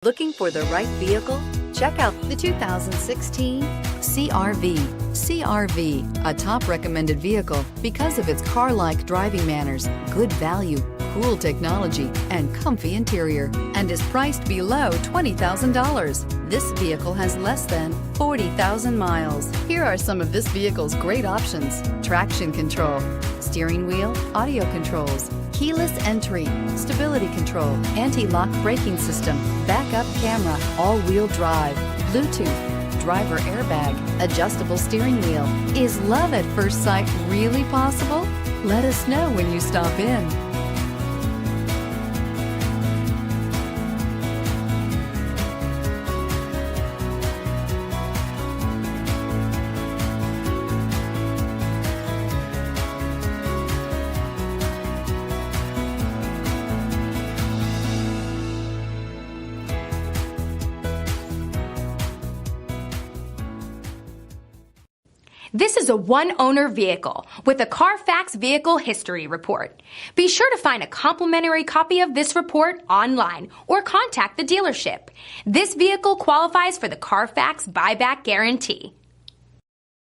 Looking for the right vehicle? Check out the 2016 CR-V. CR-V, a top recommended vehicle because of its car-like driving manners, good value, cool technology, and comfy interior, and is priced below $20,000. This vehicle has less than 40,000 miles. Here are some of this vehicle's great options: traction control, steering wheel audio controls, keyless entry, stability control, anti-lock braking system, backup camera, all-wheel drive, Bluetooth, driver airbag, adjustable steering wheel. Is love at first sight really possible? Let us know when you stop in. This is a one-owner vehicle with a Carfax Vehicle History Report. Be sure to find a complimentary copy of this report online or contact the dealership. This vehicle qualifies for the Carfax Buyback Guarantee.